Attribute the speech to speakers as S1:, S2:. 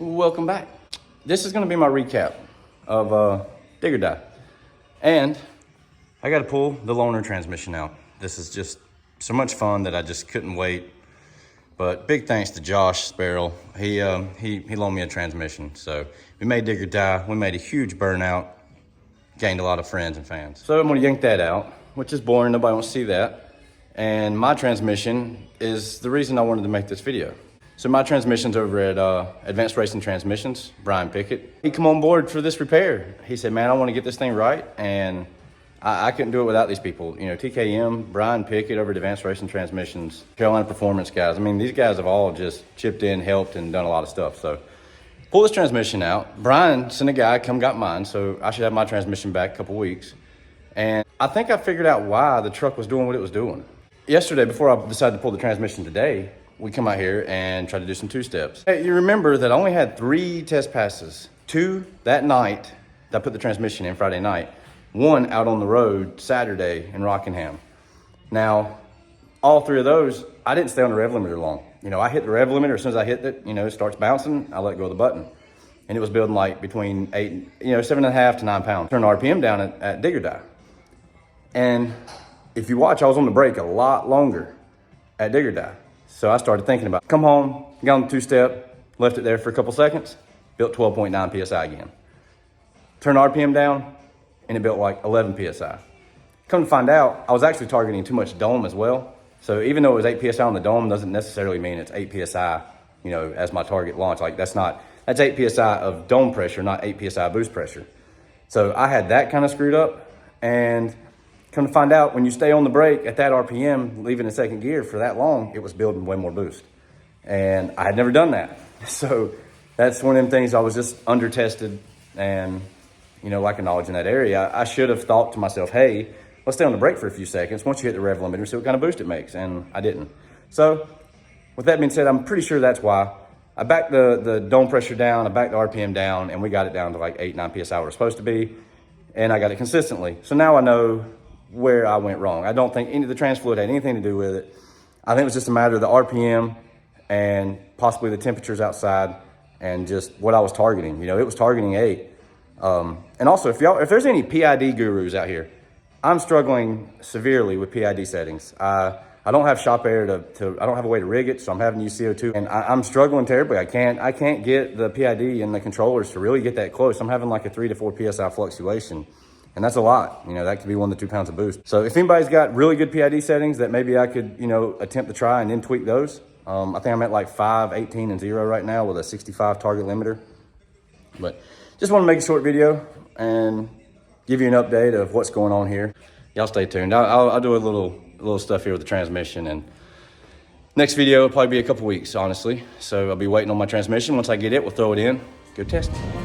S1: Welcome back. This is going to be my recap of Dig or Die. And I got to pull the loaner transmission out. This is just so much fun that I just couldn't wait. But big thanks to Josh Sparrow. He loaned me a transmission. So we made Dig or Die. We made a huge burnout. Gained a lot of friends and fans. So I'm going to yank that out, which is boring. Nobody wants to see that. And my transmission is the reason I wanted to make this video. So my transmission's over at Advanced Racing Transmissions, Brian Pickett. He come on board for this repair. He said, man, I want to get this thing right. And I couldn't do it without these people. You know, TKM, Brian Pickett over at Advanced Racing Transmissions, Carolina Performance guys. I mean, these guys have all just chipped in, helped, and done a lot of stuff. So pull this transmission out. Brian sent a guy, come got mine. So I should have my transmission back a couple weeks. And I think I figured out why the truck was doing what it was doing. Yesterday, before I decided to pull the transmission today, we come out here and try to do some two-steps. Hey, you remember that I only had 3 test passes. 2 that night that I put the transmission in Friday night. 1 out on the road Saturday in Rockingham. Now, all 3 of those, I didn't stay on the rev limiter long. You know, I hit the rev limiter. As soon as I hit it, you know, it starts bouncing, I let go of the button. And it was building like between 7.5 to 9 pounds. Turn the RPM down at Dig or Die. And if you watch, I was on the brake a lot longer at Dig or Die. So I started thinking about it. Come home, got on the 2-step, left it there for a couple seconds, built 12.9 PSI again. Turned the RPM down, and it built like 11 PSI. Come to find out, I was actually targeting too much dome as well. So even though it was 8 PSI on the dome, doesn't necessarily mean it's 8 PSI, you know, as my target launch. Like that's 8 PSI of dome pressure, not 8 PSI boost pressure. So I had that kind of screwed up, and come to find out, when you stay on the brake at that RPM, leaving in second gear for that long, it was building way more boost. And I had never done that. So that's one of them things I was just under-tested and, you know, lacking knowledge in that area. I should have thought to myself, hey, let's stay on the brake for a few seconds. Once you hit the rev limiter, see what kind of boost it makes. And I didn't. So with that being said, I'm pretty sure that's why. I backed the dome pressure down, I backed the RPM down, and we got it down to like 8, 9 PSI where it's supposed to be. And I got it consistently. So now I know where I went wrong. I don't think any of the trans fluid had anything to do with it. I think it was just a matter of the RPM and possibly the temperatures outside and just what I was targeting. You know, it was targeting 8. And also, if there's any PID gurus out here, I'm struggling severely with PID settings. I don't have shop air I don't have a way to rig it, so I'm having to use CO2. And I'm struggling terribly. I can't get the PID and the controllers to really get that close. I'm having like a 3 to 4 PSI fluctuation. And that's a lot. You know, that could be 1 to 2 pounds of boost. So if anybody's got really good PID settings that maybe I could, you know, attempt to try and then tweak those. I think I'm at like 5, 18, and 0 right now with a 65 target limiter. But just want to make a short video and give you an update of what's going on here. Y'all stay tuned. I'll do a little stuff here with the transmission, and next video will probably be a couple weeks, honestly. So I'll be waiting on my transmission. Once I get it, we'll throw it in. Go test it.